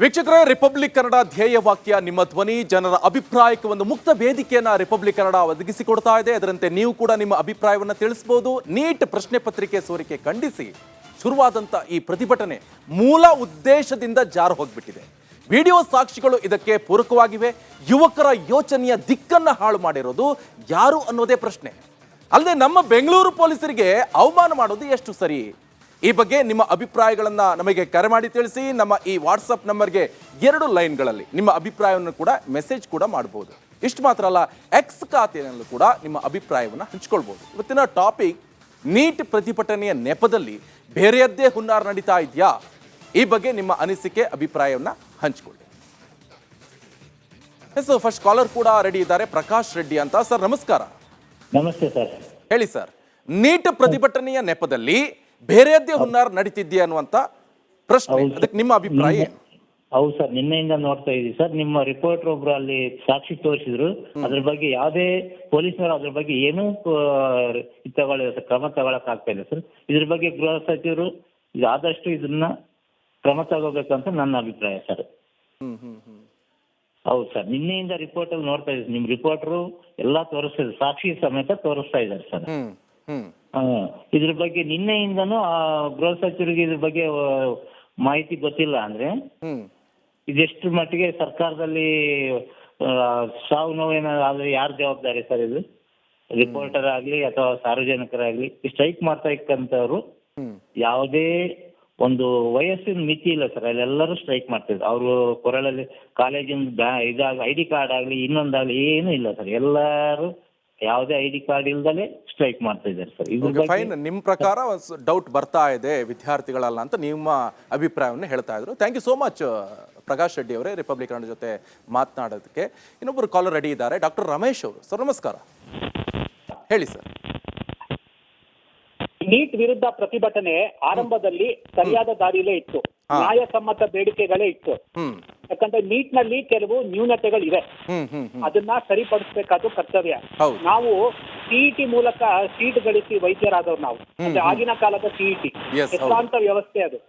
ವೀಕ್ಷಕರೇ, ರಿಪಬ್ಲಿಕ್ ಕನ್ನಡ ಧ್ಯೇಯ ವಾಕ್ಯ ನಿಮ್ಮ ಧ್ವನಿ, ಜನರ ಅಭಿಪ್ರಾಯಕ್ಕೆ ಒಂದು ಮುಕ್ತ ವೇದಿಕೆಯನ್ನ ರಿಪಬ್ಲಿಕ್ ಕನ್ನಡ ಒದಗಿಸಿಕೊಡ್ತಾ ಇದೆ. ಅದರಂತೆ ನೀವು ಕೂಡ ನಿಮ್ಮ ಅಭಿಪ್ರಾಯವನ್ನು ತಿಳಿಸಬಹುದು. ನೀಟ್ ಪ್ರಶ್ನೆ ಪತ್ರಿಕೆ ಸೋರಿಕೆ ಖಂಡಿಸಿ ಶುರುವಾದಂತ ಈ ಪ್ರತಿಭಟನೆ ಮೂಲ ಉದ್ದೇಶದಿಂದ ಜಾರು ಹೋಗ್ಬಿಟ್ಟಿದೆ. ವಿಡಿಯೋ ಸಾಕ್ಷಿಗಳು ಇದಕ್ಕೆ ಪೂರಕವಾಗಿವೆ. ಯುವಕರ ಯೋಚನೆಯ ದಿಕ್ಕನ್ನ ಹಾಳು ಮಾಡಿರೋದು ಯಾರು ಅನ್ನೋದೇ ಪ್ರಶ್ನೆ. ಅಲ್ಲದೆ ನಮ್ಮ ಬೆಂಗಳೂರು ಪೊಲೀಸರಿಗೆ ಅವಮಾನ ಮಾಡೋದು ಎಷ್ಟು ಸರಿ? ಈ ಬಗ್ಗೆ ನಿಮ್ಮ ಅಭಿಪ್ರಾಯಗಳನ್ನ ನಮಗೆ ಕರೆ ಮಾಡಿ ತಿಳಿಸಿ. ನಮ್ಮ ಈ ವಾಟ್ಸಪ್ ನಂಬರ್ಗೆ 2 ಲೈನ್ಗಳಲ್ಲಿ ನಿಮ್ಮ ಅಭಿಪ್ರಾಯವನ್ನು ಕೂಡ ಮೆಸೇಜ್ ಕೂಡ ಮಾಡಬಹುದು. ಇಷ್ಟು ಮಾತ್ರ ಅಲ್ಲ, ಎಕ್ಸ್ ಖಾತೆಯಲ್ಲೂ ಕೂಡ ನಿಮ್ಮ ಅಭಿಪ್ರಾಯವನ್ನು ಹಂಚಿಕೊಳ್ಬಹುದು. ಇವತ್ತಿನ ಟಾಪಿಕ್ ನೀಟ್ ಪ್ರತಿಭಟನೆಯ ನೆಪದಲ್ಲಿ ಬೇರೆಯದ್ದೇ ಹುನ್ನಾರ ನಡೀತಾ ಇದೆಯಾ? ಈ ಬಗ್ಗೆ ನಿಮ್ಮ ಅನಿಸಿಕೆ ಅಭಿಪ್ರಾಯವನ್ನ ಹಂಚಿಕೊಳ್ಳಿ. ಫಸ್ಟ್ ಕಾಲರ್ ಕೂಡ ರೆಡಿ ಇದ್ದಾರೆ, ಪ್ರಕಾಶ್ ರೆಡ್ಡಿ ಅಂತ. ಸರ್ ನಮಸ್ಕಾರ. ನಮಸ್ತೆ ಸರ್. ಹೇಳಿ ಸರ್, ನೀಟ್ ಪ್ರತಿಭಟನೆಯ ನೆಪದಲ್ಲಿ ಬೇರೆಯದ್ದೇ ಹುನ್ನಾರ ನಡೀತಿದ್ಯಾ ಅನ್ನುವಂತ ಪ್ರಶ್ನೆ, ಅದಕ್ಕೆ ನಿಮ್ಮ ಅಭಿಪ್ರಾಯ ಏನು? ಹೌದು ಸರ್, ನಿನ್ನೆಯಿಂದ ನೋಡ್ತಾ ಇದೀವಿ ಸರ್. ನಿಮ್ಮ ರಿಪೋರ್ಟರ್ ಒಬ್ರು ಅಲ್ಲಿ ಸಾಕ್ಷಿ ತೋರಿಸಿದ್ರು. ಅದ್ರ ಬಗ್ಗೆ ಯಾವುದೇ ಪೊಲೀಸರು ಅದ್ರ ಬಗ್ಗೆ ಏನೂ ಕ್ರಮ ತಗೊಳಕ್ ಆಗ್ತಾ ಇಲ್ಲ ಸರ್. ಇದ್ರ ಬಗ್ಗೆ ಗೃಹ ಸಚಿವರು ಆದಷ್ಟು ಇದನ್ನ ಕ್ರಮ ತಗೋಬೇಕಂತ ನನ್ನ ಅಭಿಪ್ರಾಯ ಸರ್. ಹೌದು ಸರ್, ನಿನ್ನೆಯಿಂದ ರಿಪೋರ್ಟ್ ಅಲ್ಲಿ ನೋಡ್ತಾ ಇದ್ದೀವಿ. ನಿಮ್ ರಿಪೋರ್ಟರು ಎಲ್ಲಾ ತೋರಿಸ್ತಾ ಇದ್ದಾರೆ, ಸಾಕ್ಷಿ ಸಮೇತ ತೋರಿಸ್ತಾ ಇದ್ದಾರೆ ಸರ್. ಇದ್ರ ಬಗ್ಗೆ ನಿನ್ನೆಯಿಂದನೂ ಗೃಹ ಸಚಿವರಿಗೆ ಇದ್ರ ಬಗ್ಗೆ ಮಾಹಿತಿ ಗೊತ್ತಿಲ್ಲ ಅಂದ್ರೆ ಇದೆಷ್ಟು ಮಟ್ಟಿಗೆ ಸರ್ಕಾರದಲ್ಲಿ ಸಾವು ನೋವೇನಾದ್ರೆ ಯಾರು ಜವಾಬ್ದಾರಿ ಸರ್? ಇದು ರಿಪೋರ್ಟರ್ ಆಗ್ಲಿ ಅಥವಾ ಸಾರ್ವಜನಿಕರಾಗ್ಲಿ ಸ್ಟ್ರೈಕ್ ಮಾಡ್ತಾ ಇಕ್ಕಂತವ್ರು ಯಾವುದೇ ಒಂದು ವಯಸ್ಸಿನ ಮಿತಿ ಇಲ್ಲ ಸರ್. ಅಲ್ಲೆಲ್ಲರೂ ಸ್ಟ್ರೈಕ್ ಮಾಡ್ತಿದ್ರು. ಅವರು ಕೊರಳಲ್ಲಿ ಕಾಲೇಜಿನ ID ಕಾರ್ಡ್ ಆಗ್ಲಿ ಇನ್ನೊಂದಾಗ್ಲಿ ಏನೂ ಇಲ್ಲ ಸರ್. ಎಲ್ಲರೂ ಯಾವುದೇ ID ಕಾರ್ಡ್ ಇಲ್ದಲೆ ಸ್ಟ್ರೈಕ್ ಮಾಡ್ತಾ ಇದ್ದಾರೆ ಸರ್. ಫೈನ್, ನಿಮ್ಮ ಪ್ರಕಾರ ಡೌಟ್ ಬರ್ತಾ ಇದೆ ವಿದ್ಯಾರ್ಥಿಗಳಲ್ಲ ಅಂತ ನಿಮ್ಮ ಅಭಿಪ್ರಾಯವನ್ನು ಹೇಳ್ತಾ ಇದ್ರು. Thank you so much Prakash Reddy ಅವರೇ, ರಿಪಬ್ಲಿಕ್ ಕನ್ನಡ ಜೊತೆ ಮಾತನಾಡೋದಕ್ಕೆ. ಇನ್ನೊಬ್ಬರು ಕಾಲರ್ ರೆಡಿ ಇದ್ದಾರೆ, ಡಾಕ್ಟರ್ ರಮೇಶ್ ಅವರು. ಸರ್ ನಮಸ್ಕಾರ, ಹೇಳಿ ಸರ್. ನೀಟ್ ವಿರುದ್ಧ ಪ್ರತಿಭಟನೆ ಆರಂಭದಲ್ಲಿ ಸರಿಯಾದ ದಾರಿಯಲ್ಲೇ ಇತ್ತು, ನ್ಯಾಯಸಮ್ಮತ ಬೇಡಿಕೆಗಳೇ ಇತ್ತು. ಯಾಕಂದ್ರೆ ನೀಟ್ ನಲ್ಲಿ ಕೆಲವು ನ್ಯೂನತೆಗಳಿವೆ, ಅದನ್ನ ಸರಿಪಡಿಸಬೇಕಾದ ಕರ್ತವ್ಯ. ನಾವು CET ಮೂಲಕ ಸೀಟ್ ಗಳಿಸಿ ವೈದ್ಯರಾದವ್ರು ನಾವು, ಅಂದ್ರೆ ಆಗಿನ ಕಾಲದ CET ಹೆಸರಾಂತ ವ್ಯವಸ್ಥೆ ಅದು.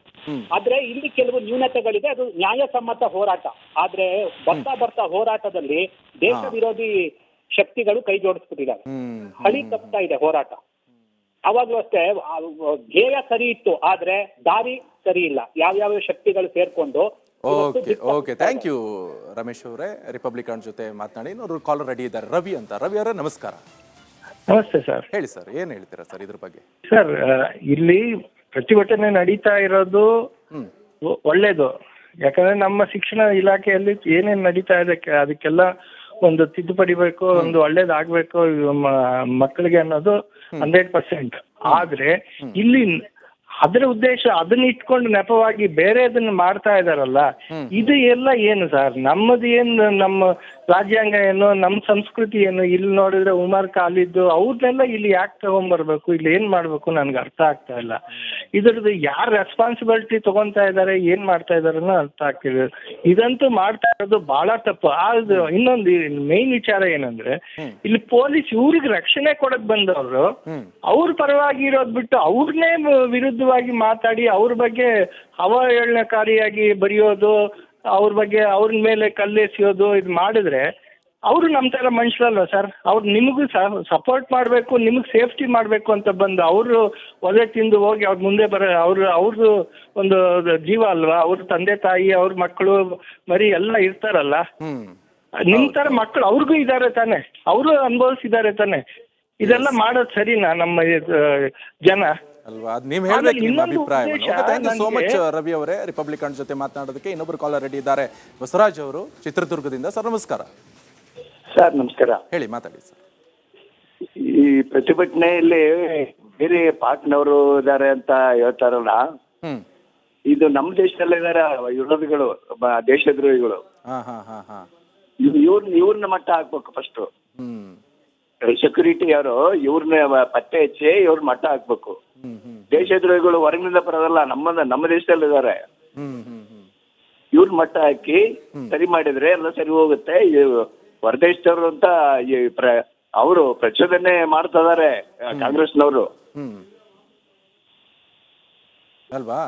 ಆದ್ರೆ ಇಲ್ಲಿ ಕೆಲವು ನ್ಯೂನತೆಗಳಿದೆ, ಅದು ನ್ಯಾಯಸಮ್ಮತ ಹೋರಾಟ. ಆದ್ರೆ ಬರ್ತಾ ಹೋರಾಟದಲ್ಲಿ ದೇಶ ವಿರೋಧಿ ಶಕ್ತಿಗಳು ಕೈ ಜೋಡಿಸ್ಬಿಟ್ಟಿದ್ದಾರೆ, ಹಳಿ ತಪ್ತಾ ಇದೆ ಹೋರಾಟ. ಅವಾಗ್ಲೂ ಅಷ್ಟೇ ಧ್ಯೇಯ ಸರಿ ಇತ್ತು, ಆದ್ರೆ ದಾರಿ ಸರಿ ಇಲ್ಲ. ಯಾವ್ಯಾವ ಶಕ್ತಿಗಳು ಸೇರ್ಕೊಂಡು. ಓಕೆ, ಥ್ಯಾಂಕ್ ಯು ರಮೇಶ್ ಅವರೇ, ರಿಪಬ್ಲಿಕ್ ಕನ್ನಡ ಜೊತೆ ಮಾತನಾಡಿ. ಇನ್ನೊಂದು ಕಾಲರ್ ರೆಡಿ ಇದ್ದಾರೆ, ರವಿ ಅಂತ. ರವಿ ಅವರೇ ನಮಸ್ಕಾರ. ನಮಸ್ತೆ ಸರ್. ಹೇಳಿ ಸರ್, ಏನ್ ಹೇಳ್ತೀರಾ ಸರ್ ಇದ್ರ ಬಗ್ಗೆ? ಸರ್, ಇಲ್ಲಿ ಪ್ರತಿಭಟನೆ ನಡೀತಾ ಇರೋದು ಒಳ್ಳೇದು. ಯಾಕಂದ್ರೆ ನಮ್ಮ ಶಿಕ್ಷಣ ಇಲಾಖೆಯಲ್ಲಿ ಏನೇನ್ ನಡೀತಾ ಇದೆ ಅದಕ್ಕೆಲ್ಲ ಒಂದು ತಿದ್ದುಪಡಿ ಬೇಕು, ಒಂದು ಒಳ್ಳೇದಾಗ್ಬೇಕು ಮಕ್ಕಳಿಗೆ ಅನ್ನೋದು 100%. ಆದ್ರೆ ಇಲ್ಲಿ ಅದರ ಉದ್ದೇಶ ಅದನ್ನ ಇಟ್ಕೊಂಡು ನೆಪವಾಗಿ ಬೇರೆ ಅದನ್ನ ಮಾಡ್ತಾ ಇದಾರಲ್ಲ, ಇದು ಎಲ್ಲ ಏನು ಸರ್? ನಮ್ಮದು ಏನು, ನಮ್ಮ ರಾಜ್ಯಾಂಗ ಏನು, ನಮ್ಮ ಸಂಸ್ಕೃತಿ ಏನು? ಇಲ್ಲಿ ನೋಡಿದ್ರೆ ಉಮರ್ ಖಾಲಿದ್ ಅವ್ರನ್ನೆಲ್ಲ ಇಲ್ಲಿ ಯಾಕೆ ತಗೊಂಡ್ಬರ್ಬೇಕು? ಇಲ್ಲಿ ಏನ್ ಮಾಡ್ಬೇಕು ನನ್ಗೆ ಅರ್ಥ ಆಗ್ತಾ ಇಲ್ಲ. ಇದ್ರದ್ದು ಯಾರು ರೆಸ್ಪಾನ್ಸಿಬಿಲಿಟಿ ತಗೊಂತಾ ಇದಾರೆ, ಏನ್ ಮಾಡ್ತಾ ಇದಾರೆ ಅರ್ಥ ಆಗ್ತಿದೆ. ಇದಂತೂ ಮಾಡ್ತಾ ಇರೋದು ಬಹಳ ತಪ್ಪು. ಅದು ಇನ್ನೊಂದು ಮೇನ್ ವಿಚಾರ ಏನಂದ್ರೆ, ಇಲ್ಲಿ ಪೊಲೀಸ್ ಇವ್ರಿಗೆ ರಕ್ಷಣೆ ಕೊಡಕ್ ಬಂದವರು ಅವ್ರ ಪರವಾಗಿ ಇರೋದ್ ಬಿಟ್ಟು ಅವ್ರನ್ನೇ ವಿರುದ್ಧವಾಗಿ ಮಾತಾಡಿ ಅವ್ರ ಬಗ್ಗೆ ಅವಹೇಳನಕಾರಿಯಾಗಿ ಬರೆಯೋದು, ಅವ್ರ ಬಗ್ಗೆ ಅವ್ರ ಮೇಲೆ ಕಲ್ಲೆಸೆಯೋದು, ಇದು ಮಾಡಿದ್ರೆ ಅವರು ನಮ್ಮ ತರ ಮನುಷ್ಯರಲ್ವ ಸರ್? ಅವ್ರು ನಿಮಗೂ ಸಪೋರ್ಟ್ ಮಾಡಬೇಕು, ನಿಮಗೆ ಸೇಫ್ಟಿ ಮಾಡಬೇಕು ಅಂತ ಬಂದು ಅವರು ಒಲೆ ತಿಂದು ಹೋಗಿ ಅವ್ರ ಮುಂದೆ ಅವ್ರದ್ದು ಒಂದು ಜೀವ ಅಲ್ವಾ? ಅವ್ರ ತಂದೆ ತಾಯಿ, ಅವ್ರ ಮಕ್ಕಳು ಮರಿ ಎಲ್ಲ ಇರ್ತಾರಲ್ಲ, ನಿಮ್ ತರ ಮಕ್ಕಳು ಅವ್ರಿಗೂ ಇದ್ದಾರೆ ತಾನೆ, ಅವರು ಅನುಭವಿಸಿದ್ದಾರೆ ತಾನೆ. ಇದೆಲ್ಲ ಮಾಡೋದು ಸರಿನಾ ನಮ್ಮ ಜನ ಅಲ್ವಾ? ಅದು ನೀವು ಹೇಳ್ಬೇಕು ನಿಮ್ಮ ಅಭಿಪ್ರಾಯವನ್ನು. Thank you so much Ravi ಅವರೇ, ರಿಪಬ್ಲಿಕ್ ಕನ್ನಡ ಜೊತೆ ಮಾತನಾಡೋದಕ್ಕೆ. ಇನ್ನೊಬ್ರು ಕಾಲರ್ ರೆಡಿ ಇದ್ದಾರೆ, ಬಸವರಾಜ್ ಅವರು ಚಿತ್ರದುರ್ಗದಿಂದ. ಸರ್ ನಮಸ್ಕಾರ. ಸರ್ ನಮಸ್ಕಾರ. ಹೇಳಿ, ಮಾತಾಡಿ ಸರ್. ಈ ಪ್ರತಿಭಟನೆಯಲ್ಲಿ ಬೇರೆ ಪಾರ್ಟ್ನವರು ಇದ್ದಾರೆ ಅಂತ ಹೇಳ್ತಾರಲ್ಲ, ಇದು ನಮ್ಮ ದೇಶದಲ್ಲೇ ಇದಾರೆ ವಿರೋಧಿಗಳು, ದೇಶದ್ರೋಹಿಗಳು. ಇವ್ರನ್ನ ಮಟ್ಟ ಹಾಕ್ಬೇಕು ಫಸ್ಟ್. ಸೆಕ್ಯೂರಿಟಿ ಅವರು ಇವ್ರನ್ನ ಪತ್ತೆ ಹಚ್ಚಿ ಇವ್ರ ಮಟ್ಟ ಹಾಕ್ಬೇಕು. ದೇಶದ್ರೋಹಿಗಳು ಹೊರಗಿನಿಂದ ಬರೋದಲ್ಲ, ನಮ್ಮ ದೇಶದಲ್ಲಿ ಇದಾರೆ. ಇವ್ರ ಮಟ್ಟ ಹಾಕಿ ಸರಿ ಮಾಡಿದ್ರೆ ಎಲ್ಲ ಸರಿ ಹೋಗುತ್ತೆ. ಹೊರದೇಶದವರು ಅಂತ ಅವರು ಪ್ರಚೋದನೆ ಮಾಡ್ತಾ ಇದಾರೆ ಕಾಂಗ್ರೆಸ್ನವರು ಅಲ್ವಾ?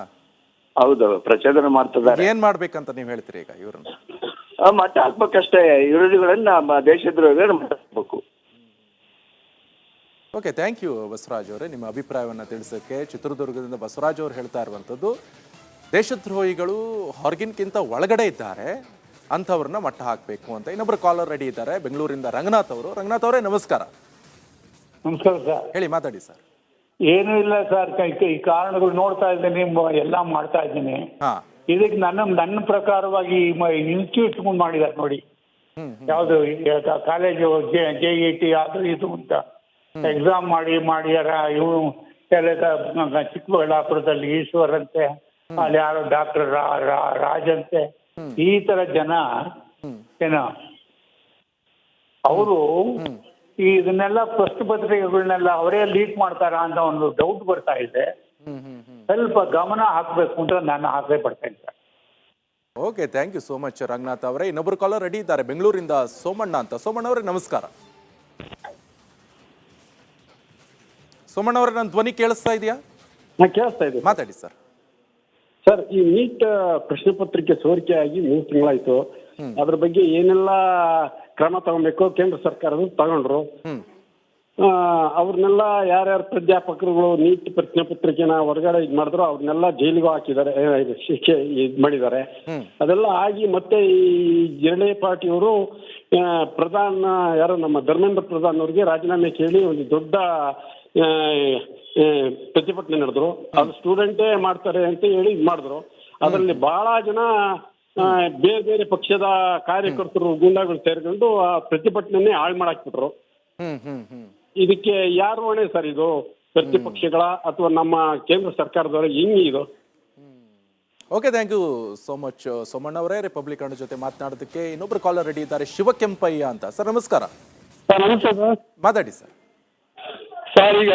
ಹೌದು, ಪ್ರಚೋದನೆ ಮಾಡ್ತಿದ್ದಾರೆ. ಏನ್ ಮಾಡ್ಬೇಕಂತ ನೀವ್ ಹೇಳ್ತೀರಿ ಈಗ ಇವ್ರನ್ನ? ಮಟ್ಟ ಹಾಕ್ಬೇಕಷ್ಟೇ, ವಿರೋಧಿಗಳನ್ನ ದೇಶದ್ರೋಹಿಗಳನ್ನ ಮಟ್ಟ ಹಾಕ್ಬೇಕು. ಓಕೆ, ಥ್ಯಾಂಕ್ ಯು ಬಸವರಾಜ್ ಅವರೇ, ನಿಮ್ಮ ಅಭಿಪ್ರಾಯವನ್ನು ತಿಳಿಸೋಕ್ಕೆ. ಚಿತ್ರದುರ್ಗದಿಂದ ಬಸವರಾಜ್ ಅವರು ಹೇಳ್ತಾ ಇರುವಂಥದ್ದು, ದೇಶದ್ರೋಹಿಗಳು ಹೊರಗಿನಕ್ಕಿಂತ ಒಳಗಡೆ ಇದ್ದಾರೆ, ಅಂಥವ್ರನ್ನ ಮಟ್ಟ ಹಾಕಬೇಕು ಅಂತ. ಇನ್ನೊಬ್ಬರು ಕಾಲರ್ ರೆಡಿ ಇದ್ದಾರೆ, ಬೆಂಗಳೂರಿಂದ ರಂಗನಾಥ್ ಅವರು. ರಂಗನಾಥ್ ಅವರೇ ನಮಸ್ಕಾರ. ನಮಸ್ಕಾರ ಸರ್. ಹೇಳಿ, ಮಾತಾಡಿ ಸರ್. ಏನೂ ಇಲ್ಲ ಸರ್, ಈ ಕಾರಣಗಳು ನೋಡ್ತಾ ಇದ್ದೀನಿ, ಎಲ್ಲ ಮಾಡ್ತಾ ಇದ್ದೀನಿ. ಹಾ, ಇದಕ್ಕೆ ನನ್ನ ಪ್ರಕಾರವಾಗಿ ಇನ್ಸ್ಟಿಟ್ಯೂಟ್ ಮಾಡಿದ್ದಾರೆ ನೋಡಿ, ಯಾವುದು ಕಾಲೇಜು JET ಅದು ಇದು ಅಂತ ಎಕ್ಸಾಮ್ ಮಾಡಿ ಇವು ಎಲ್ಲ ಚಿಕ್ಕಬಳ್ಳಾಪುರದಲ್ಲಿ ಈಶ್ವರ್ ಅಂತೆ, ಅಲ್ಲಿ ಯಾರೋ ಡಾಕ್ಟರ್ ರಾಜ್ ಅಂತೆ, ಈ ತರ ಜನ ಏನೋ ಅವರು ಇದನ್ನೆಲ್ಲ ಪ್ರಶ್ನೆ ಪತ್ರಿಕೆಗಳನ್ನೆಲ್ಲ ಅವರೇ ಲೀಕ್ ಮಾಡ್ತಾರ ಅಂತ ಒಂದು ಡೌಟ್ ಬರ್ತಾ ಇದೆ. ಸ್ವಲ್ಪ ಗಮನ ಹಾಕಬೇಕು ಅಂತ ನಾನು ಆಸೆ ಪಡ್ತೇನೆ sir. Okay, thank you so much Ranganath ಅವರೇ. ಇನ್ನೊಬ್ಬರು ಕಾಲರ್ ರೆಡಿ ಇದ್ದಾರೆ, ಬೆಂಗಳೂರಿಂದ ಸೋಮಣ್ಣ ಅಂತ. ಸೋಮಣ್ಣ ಅವರೇ ನಮಸ್ಕಾರ. ಸೋಮಣ್ಣ ಅವರೇ, ನನ್ನ ಧ್ವನಿ ಕೇಳಿಸ್ತಾ ಇದೆಯಾ? ಕೇಳಿಸ್ತಾ ಇದೆ. ಮಾತಾಡಿ ಸರ್. ಸರ್, ಈ ನೀಟ್ ಪ್ರಶ್ನೆ ಪತ್ರಿಕೆ ಸೋರಿಕೆ ಆಗಿ 3 ತಿಂಗಳಾಯ್ತು. ಅದ್ರ ಬಗ್ಗೆ ಏನೆಲ್ಲ ಕ್ರಮ ತಗೊಬೇಕು ಕೇಂದ್ರ ಸರ್ಕಾರದ ತಗೊಂಡ್ರು. ಅವ್ರನ್ನೆಲ್ಲ ಯಾರ್ಯಾರು ಪ್ರಾಧ್ಯಾಪಕರುಗಳು ನೀಟ್ ಪ್ರಶ್ನೆ ಪತ್ರಿಕೆನ ಹೊರಗಡೆ ಇದು ಮಾಡಿದ್ರು ಅವ್ರನ್ನೆಲ್ಲ ಜೈಲಿಗೂ ಹಾಕಿದ್ದಾರೆ, ಶಿಕ್ಷೆ ಇದು ಮಾಡಿದ್ದಾರೆ. ಅದೆಲ್ಲ ಆಗಿ ಮತ್ತೆ ಈ ಎರಡನೇ ಪಾರ್ಟಿಯವರು ಯಾರು ನಮ್ಮ ಧರ್ಮೇಂದ್ರ ಪ್ರಧಾನ್ ಅವ್ರಿಗೆ ರಾಜೀನಾಮೆ ಕೇಳಿ ಒಂದು ದೊಡ್ಡ ಪ್ರತಿಭಟನೆ ನಡೆದ್ರು. ಅದು ಸ್ಟೂಡೆಂಟೇ ಮಾಡ್ತಾರೆ ಅಂತ ಹೇಳಿ ಇದು ಮಾಡಿದ್ರು. ಅದರಲ್ಲಿ ಬಹಳ ಜನ ಬೇರೆ ಬೇರೆ ಪಕ್ಷದ ಕಾರ್ಯಕರ್ತರು ಗೂಂಡಾಗಳು ಸೇರ್ಕೊಂಡು ಆ ಪ್ರತಿಭಟನೆ ಹಾಳು ಮಾಡಾಕ್ಬಿಟ್ರು. ಇದಕ್ಕೆ ಯಾರು ಹೊಣೆ ಸರ್? ಇದು ಪ್ರತಿಪಕ್ಷಗಳ ಅಥವಾ ನಮ್ಮ ಕೇಂದ್ರ ಸರ್ಕಾರದವರ ಹೆಂಗೆ ಇದು? Okay, thank you so much Somanna ಅವರೇ, ರಿಪಬ್ಲಿಕನ್ ಜೊತೆ ಮಾತನಾಡೋದಕ್ಕೆ. ಇನ್ನೊಬ್ರು ಕಾಲರ್ ರೆಡಿ ಇದ್ದಾರೆ, ಶಿವಕೆಂಪಯ್ಯ ಅಂತ. ಸರ್ ನಮಸ್ಕಾರ. ನಮಸ್ತೆ ಸರ್. ಮಾತಾಡಿ ಸರ್. ಸರ್, ಈಗ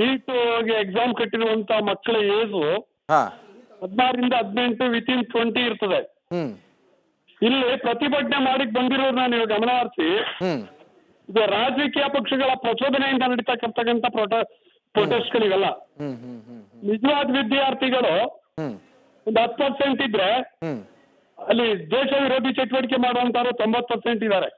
ನೀಟ್ ಎಕ್ಸಾಮ್ ಕಟ್ಟಿರುವಂತ ಮಕ್ಕಳ ಏಜು 16 ರಿಂದ 18 ವಿತಿನ್ 20 ಇರ್ತದೆ. ಇಲ್ಲಿ ಪ್ರತಿಭಟನೆ ಮಾಡಿ ಬಂದಿರೋದನ್ನ ನೀವು ಗಮನ ಹರಿಸಿ, ಇದು ರಾಜಕೀಯ ಪಕ್ಷಗಳ ಪ್ರಚೋದನೆಯಿಂದ ನಡೀತಕ್ಕಂಥ ಪ್ರೊಟೆಸ್ಟ್ಗಳಿವೆಲ್ಲ. ನಿಜವಾದ ವಿದ್ಯಾರ್ಥಿಗಳು ಒಂದು 10% ಇದ್ರೆ ಅಲ್ಲಿ ದೇಶ ವಿರೋಧಿ ಚಟುವಟಿಕೆ ಮಾಡುವಂತವ್ರು 90% ಇದ್ದಾರೆ.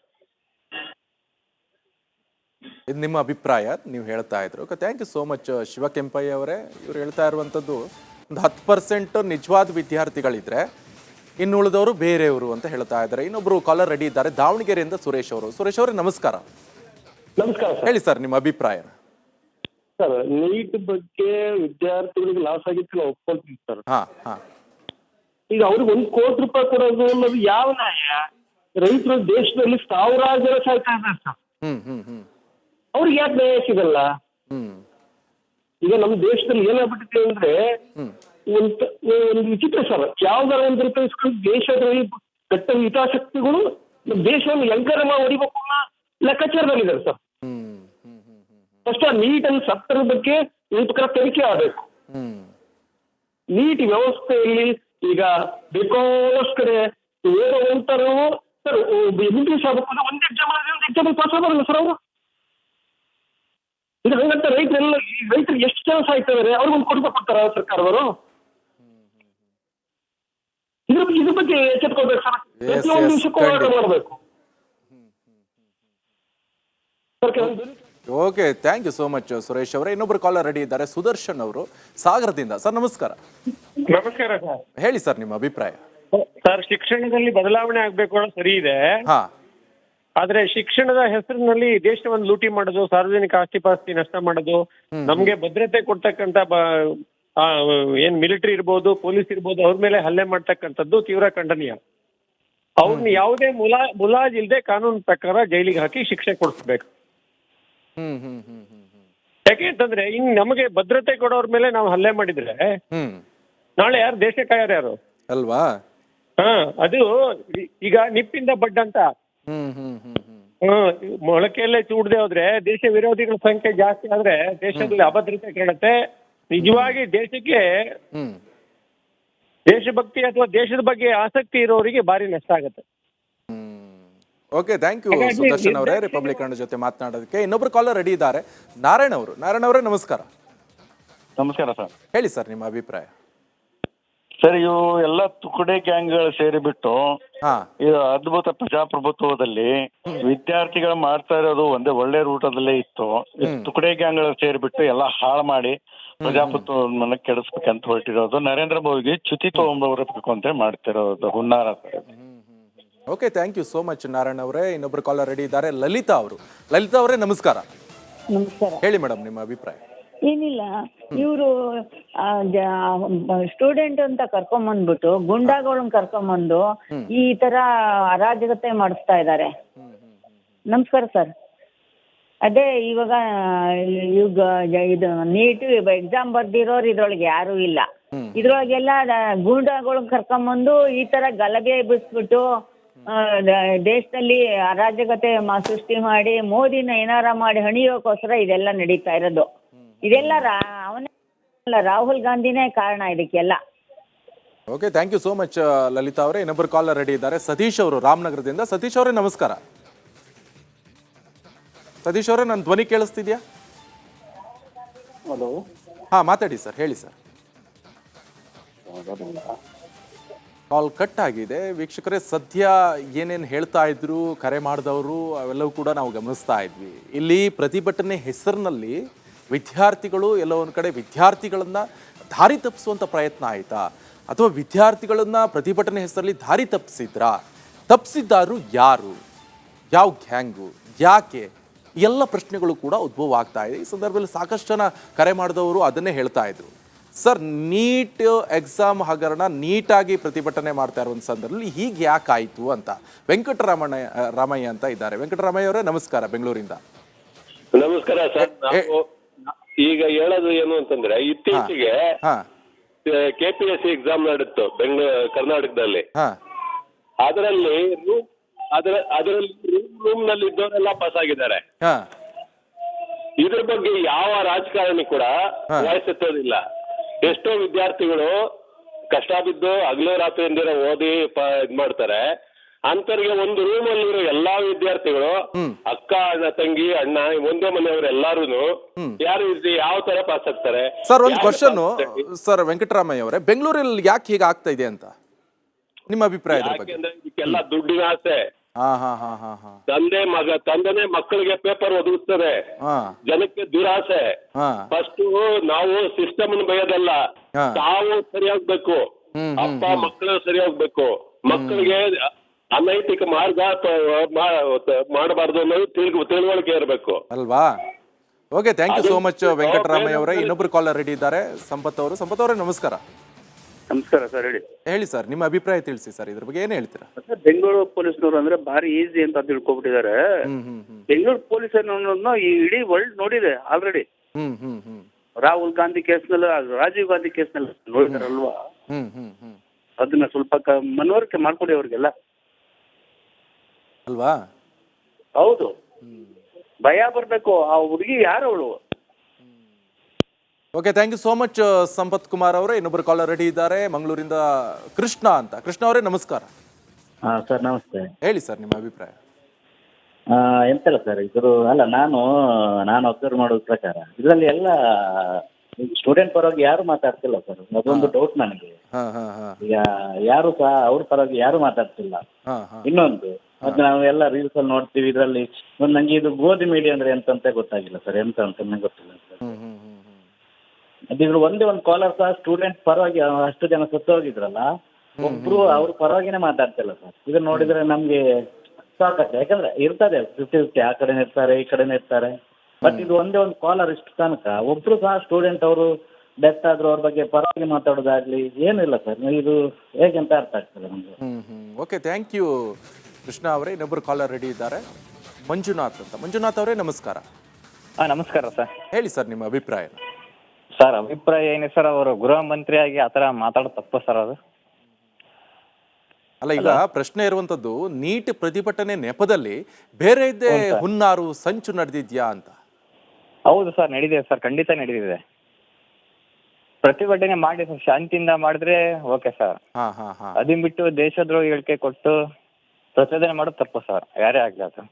ಇದು ನಿಮ್ಮ ಅಭಿಪ್ರಾಯ, ನೀವು ಹೇಳ್ತಾ ಇದ್ರು. Okay, thank you so much Shivakempaiah ಅವರೇ. ಇವ್ರು ಹೇಳ್ತಾ ಇರುವಂಥದ್ದು, ಒಂದು 10% ನಿಜವಾದ ವಿದ್ಯಾರ್ಥಿಗಳಿದ್ರೆ ಇನ್ನು ಉಳಿದವರು ಬೇರೆಯವರು ಅಂತ ಹೇಳ್ತಾ ಇದ್ದಾರೆ. ಇನ್ನೊಬ್ರು ಕಾಲರ್ ರೆಡಿ ಇದ್ದಾರೆ, ದಾವಣಗೆರೆಯಿಂದ ಸುರೇಶ್ ಅವರು. ಸುರೇಶ್ ಅವರೇ ನಮಸ್ಕಾರ. ನಮಸ್ಕಾರ ಸರ್. ಹೇಳಿ ಸರ್, ನಿಮ್ಮ ಅಭಿಪ್ರಾಯ. ಸರ್, ನೀಟ್ ಬಗ್ಗೆ ವಿದ್ಯಾರ್ಥಿಗಳಿಗೆ ಲಾಸ್ ಆಗಿತ್ತು ನಾವು ಒಪ್ಕೊಳ್ತೀವಿ ಸರ್. ಈಗ ಅವ್ರಿಗೆ 1 ಕೋಟಿ ರೂಪಾಯಿ ಕೊಡೋದು ಅನ್ನೋದು ಯಾವ ನ್ಯಾಯ? ರೈತರು ದೇಶದಲ್ಲಿ ಸಾವಿರಾರು ಜನ ಸಾಯ್ತಾ ಇದ್ದಾರೆ ಸರ್. ಅವ್ರಿಗೆ ಯಾಕೆ ನ್ಯಾಯ ಸಿಗಲ್ಲ? ಈಗ ನಮ್ಮ ದೇಶದಲ್ಲಿ ಏನಾಗ್ಬಿಟ್ಟಿದೆ ಅಂದ್ರೆ ಒಂದು ವಿಚಿತ್ರ ಸರ್. ಯಾವ್ದಾರ ಒಂದು ರೂಪಾಯಿ ಇಸ್ಕೊಂಡು ದೇಶದ ಕಟ್ಟ ಹಿತಾಸಕ್ತಿಗಳು ದೇಶವನ್ನು ಹೆಂಗಾರ ಹೊಡಿಬೇಕು ಅನ್ನೋ ಲೆಕ್ಕಾಚಾರದಲ್ಲಿದ್ದಾರೆ ಸರ್. ಫಸ್ಟ್ ನೀಟಲ್ಲಿ ಸತ್ತರ ಬಗ್ಗೆ ಉತ್ಕರ ತನಿಖೆ ಆಗಬೇಕು. ನೀಟ್ ವ್ಯವಸ್ಥೆಯಲ್ಲಿ ಈಗ ಬೇಕಾದಷ್ಟು ಕಡೆ ಓದುವಂತರು ಸರ್ ಇಂಗ್ಲೀಷ್ ಆಗಬೇಕು, ಒಂದು ಎಕ್ಸಾಮ್ ಪಾಸ್ ಆಗಲ್ಲ ಸರ್ ಅವರು. ಇದು ಹಂಗಂತ ರೈತರು ಎಷ್ಟು ಜನ ಸಾಯ್ತಾ ಇದಾರೆ, ಅವ್ರಿಗೊಂದು ಕೊಡುಗೆ ಕೊಡ್ತಾರ ಸರ್ಕಾರದವರು? ಇದ್ರ ಬಗ್ಗೆ ಎಚ್ಚೆತ್ಕೊಳ್ಬೇಕು ಸರ್. ಪ್ರತಿಯೊಂದು ವಿಷಯಕ್ಕೂ ಹೋರಾಟ ಮಾಡಬೇಕು. Okay, thank you so much Suresh ಅವರೇ. ಇನ್ನೊಬ್ರು ಕಾಲರ್ ರೆಡಿ ಇದ್ದಾರೆ, ಸುದರ್ಶನ್ ಅವರು ಸಾಗರದಿಂದ. ಸರ್ ನಮಸ್ಕಾರ. ನಮಸ್ಕಾರ ಸರ್. ಹೇಳಿ ಸರ್, ನಿಮ್ಮ ಅಭಿಪ್ರಾಯ. ಸರ್, ಶಿಕ್ಷಣದಲ್ಲಿ ಬದಲಾವಣೆ ಆಗ್ಬೇಕು ಅನ್ನೋ ಸರಿ ಇದೆ. ಆದ್ರೆ ಶಿಕ್ಷಣದ ಹೆಸರಿನಲ್ಲಿ ದೇಶವನ್ನು ಲೂಟಿ ಮಾಡೋದು, ಸಾರ್ವಜನಿಕ ಆಸ್ತಿ ಪಾಸ್ತಿ ನಷ್ಟ ಮಾಡೋದು, ನಮ್ಗೆ ಭದ್ರತೆ ಕೊಡ್ತಕ್ಕಂತ ಏನ್ ಮಿಲಿಟರಿ ಇರ್ಬೋದು, ಪೊಲೀಸ್ ಇರ್ಬೋದು, ಅವ್ರ ಮೇಲೆ ಹಲ್ಲೆ ಮಾಡ್ತಕ್ಕಂಥದ್ದು ತೀವ್ರ ಖಂಡನೀಯ. ಅವ್ರನ್ನ ಯಾವುದೇ ಮುಲಾಜ್ ಇಲ್ಲದೆ ಕಾನೂನು ಪ್ರಕಾರ ಜೈಲಿಗೆ ಹಾಕಿ ಶಿಕ್ಷೆ ಕೊಡಿಸ್ಬೇಕು. ಯಾಕೆ ಅಂತಂದ್ರೆ ಇನ್ ನಮಗೆ ಭದ್ರತೆ ಕೊಡೋರ್ ಮೇಲೆ ನಾವು ಹಲ್ಲೆ ಮಾಡಿದ್ರೆ ನಾಳೆ ಯಾರು ದೇಶ ಕಾಯೋರು ಯಾರು ಅಲ್ವಾ? ಅದು ಈಗ ನಿಪ್ಪಿಂದ ಬಡ್ ಅಂತ ಮೊಳಕೆಯಲ್ಲೇ ಚೂಡದೆ ಹೋದ್ರೆ ದೇಶ ವಿರೋಧಿಗಳ ಸಂಖ್ಯೆ ಜಾಸ್ತಿ ಆದ್ರೆ ದೇಶದಲ್ಲಿ ಅಭದ್ರತೆ ಕೇಳುತ್ತೆ. ನಿಜವಾಗಿ ದೇಶಕ್ಕೆ ದೇಶಭಕ್ತಿ ಅಥವಾ ದೇಶದ ಬಗ್ಗೆ ಆಸಕ್ತಿ ಇರೋರಿಗೆ ಭಾರಿ ನಷ್ಟ ಆಗುತ್ತೆ. ಓಕೆ, ಥ್ಯಾಂಕ್ ಯು ಸುದರ್ಶನ್ ಅವರೇ, ರಿಪಬ್ಲಿಕನ್ ಜೊತೆ ಮಾತನಾಡೋದಕ್ಕೆ. ಇನ್ನೊಬ್ರು ಕಾಲರ್ ರೆಡಿ ಇದ್ದಾರೆ, ನಾರಾಯಣ ಅವರು. ನಾರಾಯಣ ಅವರೇ ನಮಸ್ಕಾರ. ನಮಸ್ಕಾರ ಸರ್. ಹೇಳಿ ಸರ್, ನಿಮ್ಮ ಅಭಿಪ್ರಾಯ. ಸರ್ ಇವು ಎಲ್ಲ ತುಕಡೆ ಗ್ಯಾಂಗ್ಗಳು ಸೇರಿಬಿಟ್ಟು ಹಾ ಇದು ಅದ್ಭುತ ಪ್ರಜಾಪ್ರಭುತ್ವದಲ್ಲಿ ವಿದ್ಯಾರ್ಥಿಗಳು ಮಾಡ್ತಾ ಇರೋದು ಒಂದೇ ಒಳ್ಳೆ ರೂಟದಲ್ಲೇ ಇತ್ತು. ತುಕಡೆ ಗ್ಯಾಂಗ್ಗಳು ಸೇರಿಬಿಟ್ಟು ಎಲ್ಲ ಹಾಳು ಮಾಡಿ ಪ್ರಜಾಪ್ರಭುತ್ವವನ್ನ ಕೆಡಿಸ್ಬೇಕಂತ ಹೊರಟಿರೋದು. ನರೇಂದ್ರ ಮೋದಿಗೆ ಚ್ಯುತಿ ತಗೊಂಡ್ಬರ್ಬೇಕು ಅಂತ ಮಾಡ್ತಿರೋದು ಹುನ್ನಾರ. Okay, thank you so much Narayan ಅವರೇ. ಇನ್ನೊಬ್ರು ಕಾಲರ್ ರೆಡಿ ಇದ್ದಾರೆ, ಲಲಿತಾ ಅವರು. ಲಲಿತಾ ಅವರೇ ನಮಸ್ಕಾರ. ನಮಸ್ಕಾರ. ಹೇಳಿ ಮೇಡಮ್ ನಿಮ್ಮ ಅಭಿಪ್ರಾಯ. ಏನಿಲ್ಲ, ಇವರು ಸ್ಟೂಡೆಂಟ್ ಅಂತ ಕರ್ಕೊಂಬಂದ್ಬಿಟ್ಟು ಗುಂಡಾಗಳನ್ನ ಕರ್ಕೊಂಬಂದು ಈ ತರ ಅರಾಜಕತೆ ಮಾಡಿಸ್ತಾ ಇದ್ದಾರೆ. ನಮಸ್ಕಾರ ಸರ್. ಅದೇ ಇವಾಗ ಇದು ನೀಟ್ ಎಕ್ಸಾಮ್ ಬರ್ದಿರೋರು ಇದ್ರೊಳಗೆ ಯಾರು ಇಲ್ಲ. ಇದ್ರೊಳಗೆಲ್ಲ ಗೂಂಡಾಗಳನ್ನ ಕರ್ಕೊಂಬಂದು ಈ ತರ ಗಲಭೆ ಎಬ್ಬಿಸ್ಬಿಟ್ಟು ದೇಶದಲ್ಲಿ ಅರಾಜಕತೆ ಸೃಷ್ಟಿ ಮಾಡಿ ಮೋದಿನ ಏನಾರ ಮಾಡಿ ಹಣಿಯೋಕ್ಕೋಸ್ಕರ ಇದೆಲ್ಲ ನಡೀತಾ ಇರೋದು. ಇದೆಲ್ಲ ಅವನೇ ರಾಹುಲ್ ಗಾಂಧಿನೇ ಕಾರಣ ಇದಕ್ಕೆಲ್ಲ. Okay, thank you so much Lalitha ಅವರೇ. ಇನ್ನೊಬ್ಬರು ಕಾಲರ್ ರೆಡಿ ಇದ್ದಾರೆ, ಸತೀಶ್ ಅವರು ರಾಮನಗರದಿಂದ. ಸತೀಶ್ ಅವರೇ ನಮಸ್ಕಾರ. ಸತೀಶ್ ಅವರೇ, ನನ್ನ ಧ್ವನಿ ಕೇಳಿಸ್ತಿದ್ಯಾ? ಹಲೋ. ಹಾ, ಮಾತಾಡಿ ಸರ್, ಹೇಳಿ ಸರ್. ಕಾಲ್ ಕಟ್ ಆಗಿದೆ ವೀಕ್ಷಕರೇ. ಸದ್ಯ ಏನೇನು ಹೇಳ್ತಾ ಇದ್ರು ಕರೆ ಮಾಡಿದವರು ಅವೆಲ್ಲವೂ ಕೂಡ ನಾವು ಗಮನಿಸ್ತಾ ಇದ್ವಿ. ಇಲ್ಲಿ ಪ್ರತಿಭಟನೆ ಹೆಸರಿನಲ್ಲಿ ವಿದ್ಯಾರ್ಥಿಗಳು ಎಲ್ಲೋ ಒಂದು ಕಡೆ ವಿದ್ಯಾರ್ಥಿಗಳನ್ನ ದಾರಿ ತಪ್ಪಿಸುವಂಥ ಪ್ರಯತ್ನ ಆಯಿತಾ, ಅಥವಾ ವಿದ್ಯಾರ್ಥಿಗಳನ್ನ ಪ್ರತಿಭಟನೆ ಹೆಸರಲ್ಲಿ ದಾರಿ ತಪ್ಪಿಸಿದ್ರಾ? ತಪ್ಪಿಸಿದ್ದಾರು ಯಾರು, ಯಾವ ಗ್ಯಾಂಗು, ಯಾಕೆ, ಎಲ್ಲ ಪ್ರಶ್ನೆಗಳು ಕೂಡ ಉದ್ಭವ ಆಗ್ತಾ ಇದೆ. ಈ ಸಂದರ್ಭದಲ್ಲಿ ಸಾಕಷ್ಟು ಜನ ಕರೆ ಮಾಡಿದವರು ಅದನ್ನೇ ಹೇಳ್ತಾ ಇದ್ರು. ಸರ್, ನೀಟ್ ಎಕ್ಸಾಮ್ ಹಗರಣ ನೀಟಾಗಿ ಪ್ರತಿಭಟನೆ ಮಾಡ್ತಾ ಇರೋ ಒಂದು ಸಂದರ್ಭದಲ್ಲಿ ಹೀಗೆ ಯಾಕಾಯಿತು ಅಂತ ರಾಮಯ್ಯ ಅಂತ ಇದ್ದಾರೆ. ವೆಂಕಟರಾಮಯ್ಯ ಅವರೇ ನಮಸ್ಕಾರ, ಬೆಂಗಳೂರಿಂದ. ನಮಸ್ಕಾರ ಸರ್. ನಾವು ಈಗ ಹೇಳೋದು ಏನು ಅಂತಂದ್ರೆ, ಇತ್ತೀಚೆಗೆ KPSC ಎಕ್ಸಾಮ್ ನಡೆದಿತ್ತು ಕರ್ನಾಟಕದಲ್ಲಿ. ಅದರಲ್ಲಿ ರೂಮ್ ನಲ್ಲಿ ಇದ್ದವರೆಲ್ಲ ಪಾಸ್ ಆಗಿದ್ದಾರೆ. ಇದ್ರ ಬಗ್ಗೆ ಯಾವ ರಾಜಕಾರಣಿ ಕೂಡ ವಹಿಸುತ್ತೋದಿಲ್ಲ. ಎಷ್ಟೋ ವಿದ್ಯಾರ್ಥಿಗಳು ಕಷ್ಟ ಬಿದ್ದು ಹಗಲು ರಾತ್ರಿ ಎಂದಿರ ಓದಿ ಇದ್ ಮಾಡ್ತಾರೆ. ಅಂತವ್ರಿಗೆ ಒಂದು ರೂಮ್ ಅಲ್ಲಿರೋ ಎಲ್ಲಾ ವಿದ್ಯಾರ್ಥಿಗಳು ಅಕ್ಕ ಅಣ್ಣ ತಂಗಿ ಅಣ್ಣ ಒಂದೇ ಮನೆಯವರು ಎಲ್ಲಾರು ಯಾರು ಯಾವ ತರ ಪಾಸ್ ಆಗ್ತಾರೆ? ಸರ್, ಒಂದು ಕ್ವಶನ್ ಸರ್ ವೆಂಕಟರಾಮಯ್ಯ ಅವರೇ, ಬೆಂಗಳೂರಲ್ಲಿ ಯಾಕೆ ಹೀಗೆ ಆಗ್ತಾ ಇದೆ ಅಂತ ನಿಮ್ಮ ಅಭಿಪ್ರಾಯ? ಯಾಕೆಂದ್ರೆ ಇದಕ್ಕೆಲ್ಲ ದುಡ್ಡಿನ ಆಸೆ. ತಂದೆನೇ ಮಕ್ಕಳಿಗೆ ಪೇಪರ್ ಒದಗಿಸ್ತಾರೆ, ಜನಕ್ಕೆ ದುರಾಸೆ. ಫಸ್ಟ್ ನಾವು ಸಿಸ್ಟಮ್ ಬಯೋದಲ್ಲ, ತಾವು ಸರಿಯಾಗ್ಬೇಕು, ಅಪ್ಪ ಮಕ್ಕಳು ಸರಿಯಾಗ್ಬೇಕು. ಮಕ್ಕಳಿಗೆ ಅನೈತಿಕ ಮಾರ್ಗ ಮಾಡಬಾರ್ದು ಅನ್ನೋದು ತಿಳುವಳಿಕೆ ಇರಬೇಕು ಅಲ್ವಾ? Okay, thank you so much Venkataramaiah ಅವರೇ. ಇನ್ನೊಬ್ರು ಕಾಲರ್ ರೆಡಿ ಇದ್ದಾರೆ, ಸಂಪತ್ ಅವರು. ಸಂಪತ್ ಅವರೇ ನಮಸ್ಕಾರ. ನಮಸ್ಕಾರ ಸರ್. ಹೇಳಿ ಸರ್, ನಿಮ್ಮ ಅಭಿಪ್ರಾಯ ತಿಳಿಸಿ ಸರ್, ಇದ್ರ ಬಗ್ಗೆ ಏನ್ ಹೇಳ್ತೀರಾ? ಸರ್, ಬೆಂಗಳೂರು ಪೊಲೀಸ್ನವರು ಅಂದ್ರೆ ಭಾರಿ ಈಸಿ ಅಂತ ತಿಳ್ಕೊಬಿಟ್ಟಿದ್ದಾರೆ. ಬೆಂಗಳೂರು ಪೊಲೀಸ್ ಅನ್ನೋದನ್ನ ಈ ಇಡೀ ವರ್ಲ್ಡ್ ನೋಡಿದೆ ಆಲ್ರೆಡಿ. ರಾಹುಲ್ ಗಾಂಧಿ ಕೇಸ್ನಲ್ಲಿ, ರಾಜೀವ್ ಗಾಂಧಿ ಕೇಸ್ನಲ್ಲಿ ನೋಡಿದಾರಲ್ವಾ? ಅದನ್ನ ಸ್ವಲ್ಪ ಮನವರಿಕೆ ಮಾಡ್ಕೊಡಿ ಅವ್ರಿಗೆಲ್ಲ, ಅಲ್ವಾ? ಹೌದು, ಭಯ ಬರ್ಬೇಕು. ಆ ಹುಡುಗಿ ಯಾರು ಅವಳು? Okay, thank you so much Sampath Kumar ಅವರೇ. ಇನ್ನೊಬ್ಬರು ಕಾಲರ್ ರೆಡಿ ಇದ್ದಾರೆ, ಮಂಗಳೂರಿಂದ ಕೃಷ್ಣ ಅಂತ. ಕೃಷ್ಣ ಅವರೇ ನಮಸ್ಕಾರ. ಸರ್ ನಮಸ್ತೆ. ಹೇಳಿ ಸರ್, ನಿಮ್ಮ ಅಭಿಪ್ರಾಯ. ಎಂತಲ್ಲ ಸರ್, ಇದ್ರು ಅಲ್ಲ, ನಾನು ಅಬ್ಸರ್ವ್ ಮಾಡೋದ್ ಪ್ರಕಾರ ಇದರಲ್ಲಿ ಎಲ್ಲ ಸ್ಟೂಡೆಂಟ್ ಪರವಾಗಿ ಯಾರು ಮಾತಾಡ್ತಿಲ್ಲ ಸರ್. ಅದೊಂದು ಡೌಟ್ ನನಗೆ. ಈಗ ಯಾರು ಸಹ ಅವ್ರ ಪರವಾಗಿ ಯಾರು ಮಾತಾಡ್ತಿಲ್ಲ. ಇನ್ನೊಂದು, ಮತ್ತೆ ನಾವು ಎಲ್ಲ ರೀಲ್ಸ್ ಅಲ್ಲಿ ನೋಡ್ತೀವಿ, ಇದರಲ್ಲಿ ನಂಗೆ ಇದು ಗೋಧಿ ಮೀಡಿಯಾ ಅಂದ್ರೆ ಎಂತ ಗೊತ್ತಾಗಿಲ್ಲ ಸರ್, ಎಂತ ಅಂತ ನಂಗೆ ಗೊತ್ತಿಲ್ಲ ಸರ್. ಅದಿದ್ರು ಒಂದೇ ಒಂದು ಕಾಲರ್ ಸಹ ಸ್ಟೂಡೆಂಟ್ ಪರವಾಗಿ ಅಷ್ಟು ಜನ ಸತ್ತು ಹೋಗಿದ್ರಲ್ಲ, ಒಬ್ರು ಅವ್ರ ಪರವಾಗಿನೇ ಮಾತಾಡ್ತಿಲ್ಲ ಸರ್. ಇದನ್ನ ನೋಡಿದ್ರೆ ನಮ್ಗೆ ಸಾಕಾಗ್ತದೆ. ಯಾಕಂದ್ರೆ ಇರ್ತದೆ 50-50, ಆ ಕಡೆನೇ ಇರ್ತಾರೆ ಈ ಕಡೆನೇ ಇರ್ತಾರೆ. ಬಟ್ ಇದು ಒಂದೇ ಒಂದು ಕಾಲರ್ ಇಷ್ಟು ತನಕ ಒಬ್ರು ಸಹ ಸ್ಟೂಡೆಂಟ್ ಅವರು ಡೆತ್ ಆದ್ರೂ ಅವ್ರ ಬಗ್ಗೆ ಪರವಾಗಿ ಮಾತಾಡೋದಾಗ್ಲಿ ಏನಿಲ್ಲ ಸರ್. ಇದು ಹೇಗೆ ಅಂತ ಅರ್ಥ ಆಗ್ತದೆ ನಮ್ಗೆ. ಓಕೆ, ಥ್ಯಾಂಕ್ ಯು ಕೃಷ್ಣ ಅವರೇ. ಇನ್ನೊಬ್ರು ಕಾಲರ್ ರೆಡಿ ಇದ್ದಾರೆ, ಮಂಜುನಾಥ್ ಅಂತ. ಮಂಜುನಾಥ್ ಅವರೇ ನಮಸ್ಕಾರ. ನಮಸ್ಕಾರ ಸರ್. ಹೇಳಿ ಸರ್, ನಿಮ್ಮ ಅಭಿಪ್ರಾಯ. ಸರ್, ಅಭಿಪ್ರಾಯ ಏನಿದೆ ಸರ್, ಅವರು ಗೃಹ ಮಂತ್ರಿಯಾಗಿ ಆತರ ಮಾತಾಡೋದು ತಪ್ಪು ಸರ್ ಅದು. ಅಲ್ಲ, ಈಗ ಪ್ರಶ್ನೆ ಇರುವಂತದ್ದು, ನೀಟ್ ಪ್ರತಿಭಟನೆ ನೆಪದಲ್ಲಿ ಬೇರೆ ಇದ್ದೇ ಹುನ್ನಾರು ಸಂಚು ನಡೆದಿದ್ಯಾ ಅಂತ. ಹೌದು ಸರ್, ನಡೀದಿದೆ ಸರ್, ಖಂಡಿತ ನಡೀದಿದೆ. ಪ್ರತಿಭಟನೆ ಮಾಡಿ ಸರ್, ಶಾಂತಿಯಿಂದ ಮಾಡಿದ್ರೆ ಓಕೆ ಸರ್. ಅದನ್ನ ಬಿಟ್ಟು ದೇಶದ್ರೋಹ ಹೇಳಿಕೆ ಕೊಟ್ಟು ಪ್ರಚೋದನೆ ಮಾಡೋದು ತಪ್ಪು ಸರ್, ಯಾರೇ ಆಗ್ಲಿ ಅದು.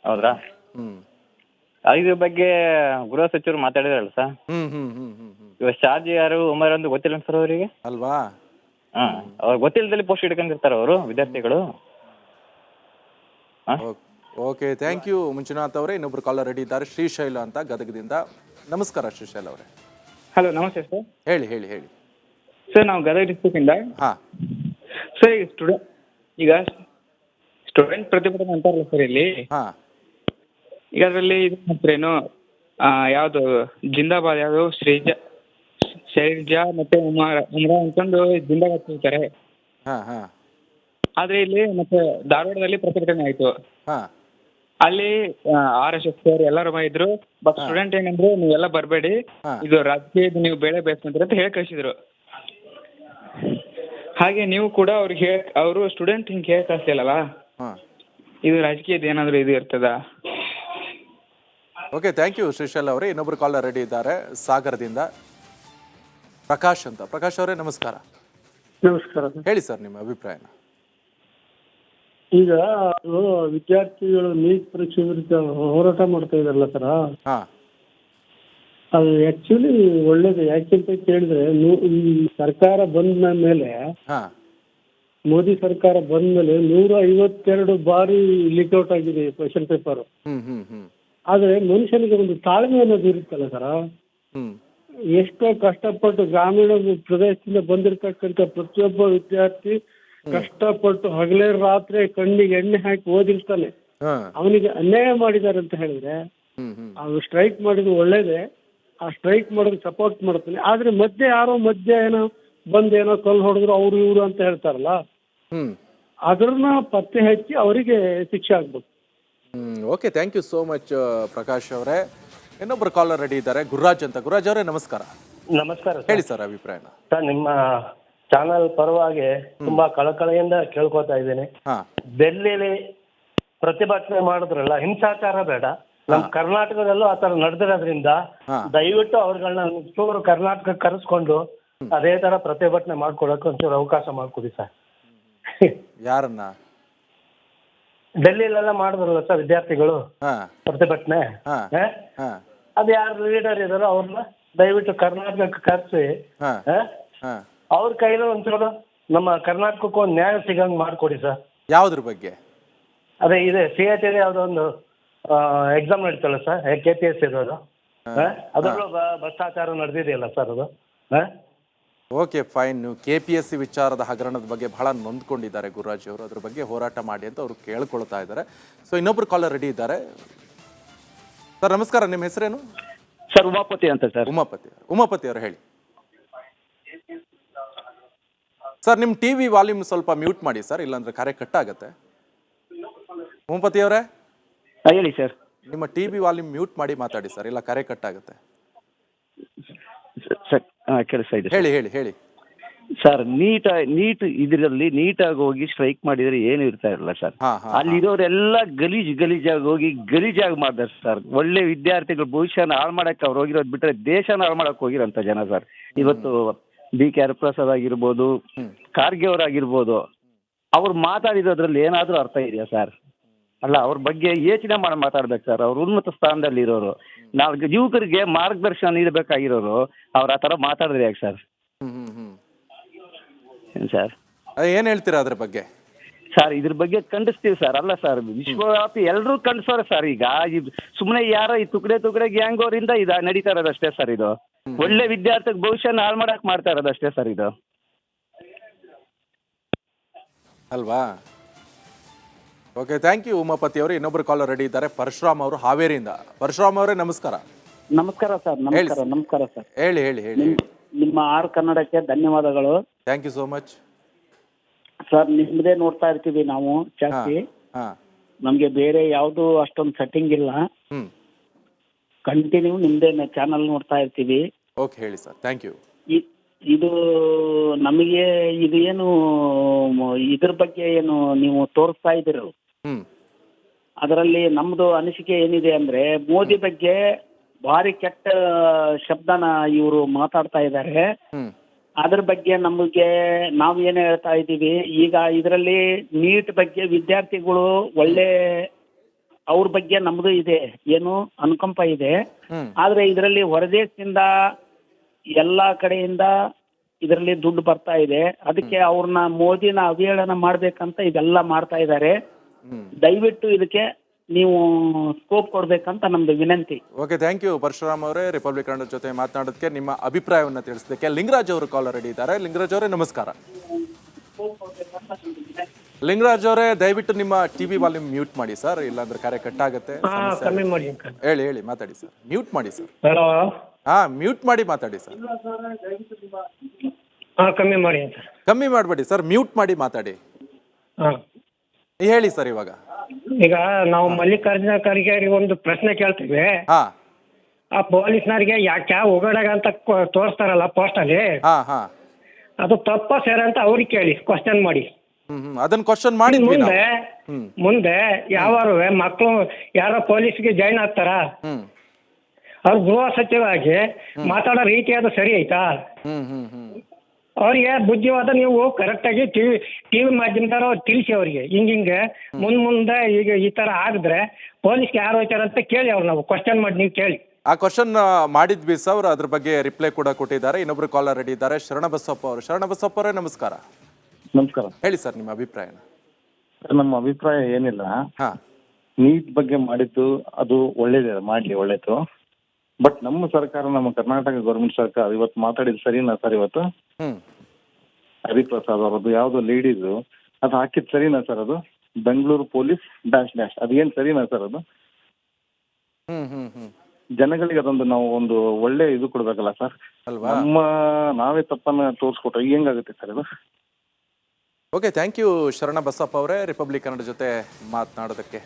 ಹೌದ್ರಾ? ಇದ್ರ ಬಗ್ಗೆ ಗೃಹ ಸಚಿವರು ಮಾತಾಡಿದ್ರಲ್ಲ ಸರ್. ಇವಾಗ ಶಾಜಿ ಯಾರು ಉಮರ್ ಅಂತ ಗೊತ್ತಿಲ್ಲ ಸರ್ ಅವರಿಗೆ ಅಲ್ವಾ? ಅವ್ರು ಗೊತ್ತಿಲ್ಲದಲ್ಲಿ ಪೋಸ್ಟ್ ಇಟ್ಕೊಂಡಿರ್ತಾರೆ ಅವರು ವಿದ್ಯಾರ್ಥಿಗಳು. ಓಕೆ, ಥ್ಯಾಂಕ್ ಯು ಮಂಜುನಾಥ್ ಅವರೇ. ಇನ್ನೊಬ್ರು ಕಾಲರ್ ರೆಡಿ ಇದ್ದಾರೆ, ಶ್ರೀಶೈಲ ಅಂತ ಗದಗದಿಂದ. ನಮಸ್ಕಾರ ಶ್ರೀಶೈಲ ಅವರೇ. ಹಲೋ, ನಮಸ್ತೆ ಸರ್. ಹೇಳಿ ಹೇಳಿ ಹೇಳಿ ಸರ್, ನಾವು ಗದಗ ಡಿಸ್ಟ್ರಿಕ್ಟಿಂದ. ಸರ್, ಈಗ ಸ್ಟೂಡೆಂಟ್ ಪ್ರತಿಭಟನೆ ಅಂತಾರಲ್ಲ ಸರ್ ಇಲ್ಲಿ. ಈಗ ಅದರಲ್ಲಿ ಇದು ಮಾಡ್ತಾರೇನು, ಯಾವುದು ಜಿಂದಾಬಾದ್, ಯಾವುದು ಶೈಲಜಾ ಮತ್ತೆ ಉಮ್ರಾ ಅಂತಂದು ಜಿಂದಾಬಾದ್ ಹೇಳ್ತಾರೆ. ಆದ್ರೆ ಇಲ್ಲಿ ಮತ್ತೆ ಧಾರವಾಡದಲ್ಲಿ ಪ್ರತಿಭಟನೆ ಆಯ್ತು. ಅಲ್ಲಿ RSS ಅವರು ಎಲ್ಲರೂ ಇದ್ರು. ಬಟ್ ಸ್ಟೂಡೆಂಟ್ ಏನಂದ್ರೆ, ನೀವೆಲ್ಲ ಬರಬೇಡಿ, ಇದು ರಾಜಕೀಯದ ನೀವು ಬೇಳೆ ಬೇಯಿಸ್ಕೊಂತೀರ ಅಂತ ಹೇಳಿ ಕಳಿಸಿದ್ರು. ಹಾಗೆ ನೀವು ಕೂಡ ಅವ್ರಿಗೆ ಅವರು ಸ್ಟೂಡೆಂಟ್ ಹಿಂಗೆ ಹೇಳಿ ಕಳಿಸ್ತಿಲ್ಲಲ್ಲ, ಇದು ರಾಜಕೀಯದ ಏನಾದ್ರು ಇದು ಇರ್ತದ? ಓಕೆ, ಥ್ಯಾಂಕ್ ಯು ಶ್ರೀಶೈಲ ಅವರೇ. ಇನ್ನೊಬ್ರು ಕಾಲರ್ ರೆಡಿ ಇದ್ದಾರೆ ಸಾಗರದಿಂದ, ಪ್ರಕಾಶ್ ಅಂತ. ಪ್ರಕಾಶ್ ಅವರೇ ನಮಸ್ಕಾರ. ನಮಸ್ಕಾರ. ಹೇಳಿ ಸರ್ ನಿಮ್ಮ ಅಭಿಪ್ರಾಯನ. ಈಗ ವಿದ್ಯಾರ್ಥಿಗಳು ನೀಟ್ ಪರೀಕ್ಷೆ ವಿರುದ್ಧ ಹೋರಾಟ ಮಾಡ್ತಾ ಇದಾರಲ್ಲ ಸರ್, ಅದು ಆಕ್ಚುಲಿ ಒಳ್ಳೇದು. ಯಾಕೆಂತ ಕೇಳಿದ್ರೆ, ಈ ಸರ್ಕಾರ ಬಂದ ಮೇಲೆ, ಮೋದಿ ಸರ್ಕಾರ ಬಂದ ಮೇಲೆ 152 ಬಾರಿ ಲೀಕ್ಔಟ್ ಆಗಿದೆ ಕ್ವೆಶ್ಚನ್ ಪೇಪರ್. ಆದ್ರೆ ಮನುಷ್ಯನಿಗೆ ಒಂದು ತಾಳ್ಮೆ ಅನ್ನೋದು ಇರುತ್ತಲ್ಲ ಸರ್. ಎಷ್ಟೋ ಕಷ್ಟಪಟ್ಟು ಗ್ರಾಮೀಣ ಪ್ರದೇಶದಿಂದ ಬಂದಿರತಕ್ಕಂಥ ಪ್ರತಿಯೊಬ್ಬ ವಿದ್ಯಾರ್ಥಿ ಕಷ್ಟಪಟ್ಟು ಹಗಲೇ ರಾತ್ರಿ ಕಣ್ಣಿಗೆ ಎಣ್ಣೆ ಹಾಕಿ ಓದಿರ್ತಾನೆ. ಅವನಿಗೆ ಅನ್ಯಾಯ ಮಾಡಿದ್ದಾರೆ ಅಂತ ಹೇಳಿದ್ರೆ ಅವ್ನು ಸ್ಟ್ರೈಕ್ ಮಾಡಿದ್ರು ಒಳ್ಳೇದೇ. ಆ ಸ್ಟ್ರೈಕ್ ಮಾಡೋದಕ್ಕೆ ಸಪೋರ್ಟ್ ಮಾಡ್ತಾನೆ. ಆದ್ರೆ ಮಧ್ಯೆ ಏನೋ ಬಂದೇನೋ ಕಲ್ಲು ಹೊಡೆದ್ರು ಅವ್ರು ಇವ್ರು ಅಂತ ಹೇಳ್ತಾರಲ್ಲ, ಅದನ್ನ ಪತ್ತೆ ಹಚ್ಚಿ ಅವರಿಗೆ ಶಿಕ್ಷೆ ಆಗ್ಬೇಕು. Okay, thank you so much Prakash ಅವರೇ. ಇನ್ನೊಬ್ರು ಕಾಲರ್ ರೆಡಿ ಇದ್ದಾರೆ, ಗುರುರಾಜ್ ಅಂತ. ಗುರುರಾಜ್ ಅವರೇ ನಮಸ್ಕಾರ. ನಮಸ್ಕಾರ. ಹೇಳಿ ಸರ್ ಅಭಿಪ್ರಾಯನ. ಸರ್, ನಿಮ್ಮ ಚಾನಲ್ ಪರವಾಗಿ ತುಂಬಾ ಕಳಕಳಿಯಿಂದ ಕೇಳ್ಕೊತಾ ಇದ್ದೀನಿ. ಡೆಲ್ಲಿಲಿ ಪ್ರತಿಭಟನೆ ಮಾಡಿದ್ರಲ್ಲ, ಹಿಂಸಾಚಾರ ಬೇಡ. ನಮ್ ಕರ್ನಾಟಕದಲ್ಲೂ ಆ ತರ ನಡೆದಿರೋದ್ರಿಂದ ದಯವಿಟ್ಟು ಅವ್ರಗಳನ್ನ ಚೂರು ಕರ್ನಾಟಕಕ್ಕೆ ಕರೆಸ್ಕೊಂಡು ಅದೇ ತರ ಪ್ರತಿಭಟನೆ ಮಾಡ್ಕೊಳಕ್ಕೆ ಒಂಚೂರು ಅವಕಾಶ ಮಾಡ್ಕೊಡಿ ಸರ್. ಯಾರನ್ನ? ಡೆಲ್ಲಿಲೆಲ್ಲ ಮಾಡಿದ್ರಲ್ಲ ಸರ್ ವಿದ್ಯಾರ್ಥಿಗಳು ಪ್ರತಿಭಟನೆ, ಅದು ಯಾರು ಲೀಡರ್ ಇದಾರೋ ಅವ್ರನ್ನ ದಯವಿಟ್ಟು ಕರ್ನಾಟಕಕ್ಕೆ ಕರೆಸಿ ಅವ್ರ ಕೈಲಿ ಒಂಚೂರು ನಮ್ಮ ಕರ್ನಾಟಕಕ್ಕೂ ಒಂದು ನ್ಯಾಯ ಸಿಗಂಗ್ ಮಾಡ್ಕೊಡಿ ಸರ್. ಯಾವ್ದ್ರ ಬಗ್ಗೆ? ಅದೇ ಇದೆ CIT ಯಾವ್ದೋ ಒಂದು ಎಕ್ಸಾಮ್ ನಡೀತಲ್ಲ ಸರ್, KPSC ಇರೋದು, ಅದರಲ್ಲೂ ಭ್ರಷ್ಟಾಚಾರ ನಡೆದಿದೆಯಲ್ಲ ಸರ್ ಅದು. Okay, fine. ನೀವು KPSC ವಿಚಾರದ ಹಗರಣದ ಬಗ್ಗೆ ಬಹಳ ನೊಂದ್ಕೊಂಡಿದ್ದಾರೆ ಗುರುರಾಜ್ ಅವರು. ಅದ್ರ ಬಗ್ಗೆ ಹೋರಾಟ ಮಾಡಿ ಅಂತ ಅವರು ಕೇಳ್ಕೊಳ್ತಾ ಇದ್ದಾರೆ. ಸೊ ಇನ್ನೊಬ್ರು ಕಾಲರ್ ರೆಡಿ ಇದ್ದಾರೆ. ಸರ್ ನಮಸ್ಕಾರ, ನಿಮ್ಮ ಹೆಸರೇನು? ಸರ್, ಉಮಾಪತಿ ಅಂತ ಸರ್. ಉಮಾಪತಿ ಅವರು ಹೇಳಿ. ಸರ್, ನಿಮ್ಮ TV ವಾಲ್ಯೂಮ್ ಸ್ವಲ್ಪ ಮ್ಯೂಟ್ ಮಾಡಿ ಸರ್, ಇಲ್ಲಾಂದ್ರೆ ಕರೆ ಕಟ್ ಆಗುತ್ತೆ. ಉಮಾಪತಿ ಅವರೇ ಹೇಳಿ ಸರ್. ನಿಮ್ಮ TV ವಾಲ್ಯೂಮ್ ಮ್ಯೂಟ್ ಮಾಡಿ ಮಾತಾಡಿ ಸರ್, ಇಲ್ಲ ಕರೆ ಕಟ್ ಆಗುತ್ತೆ. ಕೇಳಿಸ್ತಾ ಇದೆ. ಹೇಳಿ ಹೇಳಿ ಹೇಳಿ ಸರ್. ನೀಟ್ ಇದರಲ್ಲಿ ನೀಟಾಗಿ ಹೋಗಿ ಸ್ಟ್ರೈಕ್ ಮಾಡಿದ್ರೆ ಏನು ಇರ್ತಾ ಇರಲ್ಲ ಸರ್. ಅಲ್ಲಿರೋರೆಲ್ಲ ಗಲೀಜಾಗಿ ಹೋಗಿ ಗಲೀಜಾಗಿ ಮಾಡ್ತಾರೆ ಸರ್. ಒಳ್ಳೆ ವಿದ್ಯಾರ್ಥಿಗಳು ಭವಿಷ್ಯನ ಹಾಳು ಮಾಡಕ್ಕೆ ಅವ್ರು ಹೋಗಿರೋದು ಬಿಟ್ಟರೆ ದೇಶನ ಹಾಳು ಮಾಡಕ್ ಹೋಗಿರೋಂಥ ಜನ ಸರ್. ಇವತ್ತು BK ಹರಿಪ್ರಸಾದ್ ಆಗಿರ್ಬೋದು, ಖಾರ್ಗೆ ಅವರಾಗಿರ್ಬೋದು, ಅವ್ರು ಮಾತಾಡಿರೋದ್ರಲ್ಲಿ ಏನಾದರೂ ಅರ್ಥ ಇದೆಯಾ ಸರ್? ಅಲ್ಲ, ಅವ್ರ ಬಗ್ಗೆ ಯೋಚನೆ ಮಾಡಿ ಮಾತಾಡ್ಬೇಕು ಸರ್. ಅವ್ರು ಉನ್ನತ ಸ್ಥಾನದಲ್ಲಿ ಇರೋರು, ನಾವು ಯುವಕರಿಗೆ ಮಾರ್ಗದರ್ಶನ ನೀಡಬೇಕಾಗಿರೋರು, ಅವ್ರು ಆ ಥರ ಮಾತಾಡಿದ್ರೆ ಯಾಕೆ ಸರ್? ಸರ್ ಏನ್ ಹೇಳ್ತೀರಾ ಅದ್ರ ಬಗ್ಗೆ? ಸರ್, ಇದ್ರ ಬಗ್ಗೆ ಖಂಡಿಸ್ತೀವಿ ಸರ್. ಅಲ್ಲ ಸರ್, ವಿಶ್ವವ್ಯಾಪಿ ಎಲ್ಲರೂ ಖಂಡಿಸೋರೆ ಸರ್. ಈಗ ಸುಮ್ಮನೆ ಯಾರೋ ಈ ತುಕಡೆ ಗ್ಯಾಂಗ್ ಅವರಿಂದ ಇದು ನಡೀತಾ ಇರೋದಷ್ಟೇ ಸರ್. ಇದು ಒಳ್ಳೆ ವಿದ್ಯಾರ್ಥಿ ಭವಿಷ್ಯನ ಹಾಳು ಮಾಡಕ್ ಮಾಡ್ತಾ ಇರೋದಷ್ಟೇ ಸರ್ ಇದು, ಅಲ್ವಾ? ಓಕೆ, ಥ್ಯಾಂಕ್ ಯು ಉಮಾಪತಿ ಅವರು. ಇನ್ನೊಬ್ರು ಕಾಲರ್ ರೆಡಿ ಇದ್ದಾರೆ, ಪರಶುರಾಮ್ ಅವರು ಹಾವೇರಿಯಿಂದ. ಪರಶುರಾಮ್ ಅವರೇ ನಮಸ್ಕಾರ. ನಮಸ್ಕಾರ ಸರ್. ನಮಸ್ಕಾರ ಸರ್. ಹೇಳಿ ಹೇಳಿ ಹೇಳಿ. ನಿಮ್ಮ ಆರ್ ಕನ್ನಡಕ್ಕೆ ಧನ್ಯವಾದಗಳು. Thank you so much sir. ನಿಮ್ದೇ ನೋಡ್ತಾ ಇರ್ತೀವಿ ನಾವು ಜಾಸ್ತಿ. ನಮ್ಗೆ ಬೇರೆ ಯಾವ್ದು ಅಷ್ಟೊಂದು ಸೆಟ್ಟಿಂಗ್ ಇಲ್ಲ. ಕಂಟಿನ್ಯೂ ನಿಮ್ದೇ ಚಾನಲ್ ನೋಡ್ತಾ ಇರ್ತೀವಿ. ಓಕೆ, ಹೇಳಿ ಸರ್. Thank you. ಇದು ನಮಗೆ ಇದು ಏನು ಇದ್ರ ಬಗ್ಗೆ ಏನು ನೀವು ತೋರಿಸ್ತಾ ಇದ್ದೀರ, ಅದರಲ್ಲಿ ನಮ್ದು ಅನಿಸಿಕೆ ಏನಿದೆ ಅಂದ್ರೆ, ಮೋದಿ ಬಗ್ಗೆ ಭಾರಿ ಕೆಟ್ಟ ಶಬ್ದನ ಇವರು ಮಾತಾಡ್ತಾ ಇದ್ದಾರೆ. ಅದ್ರ ಬಗ್ಗೆ ನಮಗೆ ನಾವು ಏನು ಹೇಳ್ತಾ ಇದ್ದೀವಿ, ಈಗ ಇದರಲ್ಲಿ ನೀಟ್ ಬಗ್ಗೆ ವಿದ್ಯಾರ್ಥಿಗಳು ಒಳ್ಳೆ ಅವ್ರ ಬಗ್ಗೆ ನಮ್ದು ಇದೆ, ಏನು ಅನುಕಂಪ ಇದೆ. ಆದ್ರೆ ಇದರಲ್ಲಿ ಹೊರದೇಶದಿಂದ ಎಲ್ಲಾ ಕಡೆಯಿಂದ ಇದರಲ್ಲಿ ದುಡ್ಡು ಬರ್ತಾ ಇದೆ. ಅದಕ್ಕೆ ಅವ್ರನ್ನ ಮೋದಿನ ಅವಹೇಳನ ಮಾಡ್ಬೇಕಂತ ಇದೆಲ್ಲ ಮಾಡ್ತಾ ಇದ್ದಾರೆ. ದಯವಿಟ್ಟು ಇದಕ್ಕೆ ನೀವು ಸ್ಕೋಪ್ ಕೊಡ್ಬೇಕಂತ ನಮ್ದು ವಿನಂತಿ. ಓಕೆ, ಥ್ಯಾಂಕ್ ಯು ಪರಶುರಾಮ್ ಅವರೇ, ರಿಪಬ್ಲಿಕ್ ಕನ್ನಡ ಜೊತೆ ಮಾತನಾಡೋದಕ್ಕೆ, ನಿಮ್ಮ ಅಭಿಪ್ರಾಯವನ್ನು ತಿಳಿಸೋದಕ್ಕೆ. ಲಿಂಗರಾಜ್ ಅವರು ಕಾಲರ್ ರೆಡಿ ಇದ್ದಾರೆ. ಲಿಂಗರಾಜ್ ಅವರೇ ನಮಸ್ಕಾರ. ಲಿಂಗರಾಜ್ ಅವರೇ, ದಯವಿಟ್ಟು ನಿಮ್ಮ ಟಿವಿ ವಾಲ್ಯೂಮ್ ಮ್ಯೂಟ್ ಮಾಡಿ ಸರ್, ಇಲ್ಲಾಂದ್ರೆ ಕಾರ್ಯ ಕಟ್ ಆಗುತ್ತೆ. ಹೇಳಿ ಹೇಳಿ, ಮಾತಾಡಿ ಸರ್. ಮ್ಯೂಟ್ ಮಾಡಿ ಸರ್. ಹಲೋ. ಮ್ಯೂಟ್ ಮಾಡಿ ಮಾತಾಡಿ ಸರ್. ಕಮ್ಮಿ ಮಾಡಿ. ಕಮ್ಮಿ ಮಾಡಬೇಡಿ ಸರ್, ಮ್ಯೂಟ್ ಮಾಡಿ ಮಾತಾಡಿ. ಹೇಳಿ ಸರ್. ಇವಾಗ ಈಗ ನಾವು ಮಲ್ಲಿಕಾರ್ಜುನ ಖರ್ಗೆ ಒಂದು ಪ್ರಶ್ನೆ ಕೇಳ್ತೀವಿ. ಆ ಪೊಲೀಸ್ನವ್ರಿಗೆ ಯಾಕೆ ಹೋಗಡಾಗ ಅಂತ ತೋರಿಸ್ತಾರಲ್ಲ ಪೋಸ್ಟ್ ಅಲ್ಲಿ, ಅದು ತಪ್ಪ ಸೇರ ಅಂತ ಅವ್ರಿಗೆ ಕೇಳಿ, ಕ್ವಶನ್ ಮಾಡಿ. ಅದನ್ನ ಕ್ವಶನ್ ಮಾಡಿ ಮುಂದೆ ಯಾವಾರು ಮಕ್ಕಳು ಯಾರೋ ಪೊಲೀಸ್ಗೆ ಜಾಯ್ನ್ ಆಗ್ತಾರ, ಅವ್ರು ಗೃಹ ಸಚಿವರಾಗಿ ಮಾತಾಡೋ ರೀತಿ ಅದು ಸರಿ ಐತಾ? ಅವ್ರಿಗೆ ಬುದ್ಧಿವಾದ ನೀವು ಕರೆಕ್ಟ್ ಆಗಿ ಟಿವಿ ಮಾಧ್ಯಮದವ್ರು ತಿಳಿಸಿ ಅವ್ರಿಗೆ, ಹಿಂಗೆ ಮುಂದೆ ಈಗ ಈ ತರ ಆಗಿದ್ರೆ ಪೊಲೀಸ್ಗೆ ಯಾರು ಹೋಗ್ತಾರ ಅಂತ ಕೇಳಿ ಅವ್ರು, ನಾವು ಕ್ವಶನ್ ಮಾಡಿ ನೀವು ಕೇಳಿ. ಆ ಕ್ವಶನ್ ಮಾಡಿದ್ವಿ ಸರ್, ಅದ್ರ ಬಗ್ಗೆ ರಿಪ್ಲೈ ಕೂಡ ಕೊಟ್ಟಿದ್ದಾರೆ. ಇನ್ನೊಬ್ರು ಕಾಲರ್ ರೆಡಿ ಇದ್ದಾರೆ, ಶರಣಬಸಪ್ಪ ಅವರು. ಶರಣಬಸಪ್ಪ ಅವರೇ ನಮಸ್ಕಾರ. ನಮಸ್ಕಾರ. ಹೇಳಿ ಸರ್ ನಿಮ್ಮ ಅಭಿಪ್ರಾಯ. ನಮ್ಮ ಅಭಿಪ್ರಾಯ ಏನಿಲ್ಲ, ನೀಟ್ ಬಗ್ಗೆ ಮಾಡಿದ್ದು ಅದು ಒಳ್ಳೇದೇ, ಮಾಡ್ಲಿ ಒಳ್ಳೇದು. ಬಟ್ ನಮ್ಮ ಸರ್ಕಾರ, ನಮ್ಮ ಕರ್ನಾಟಕ ಗೌರ್ಮೆಂಟ್ ಸರ್ಕಾರ ಇವತ್ತು ಮಾತಾಡಿದ್ ಸರಿನಾ ಸರ್? ಇವತ್ತು ಹರಿಪ್ರಸಾದ್ ಅವರದ್ದು ಯಾವ್ದೋ ಲೇಡೀಸು ಅದು ಹಾಕಿದ್ ಸರಿನಾ ಸರ್? ಅದು ಬೆಂಗಳೂರು ಪೊಲೀಸ್ ಡ್ಯಾಶ್ ಅದೇನ್ ಸರಿನಾ ಸರ್? ಅದು ಜನಗಳಿಗೆ ಅದೊಂದು ನಾವು ಒಂದು ಒಳ್ಳೆ ಇದು ಕೊಡ್ಬೇಕಲ್ಲ ಸರ್. ನಾವೇ ತಪ್ಪನ್ನ ತೋರಿಸ್ಕೊಟ್ರೆ ಹೆಂಗಾಗುತ್ತೆ ಸರ್ ಇದು? ಓಕೆ, ಥ್ಯಾಂಕ್ ಯು ಶರಣ ಬಸಪ್ಪ ಅವರೇ, ರಿಪಬ್ಲಿಕ್ ಕನ್ನಡ ಜೊತೆ ಮಾತನಾಡೋದಕ್ಕೆ.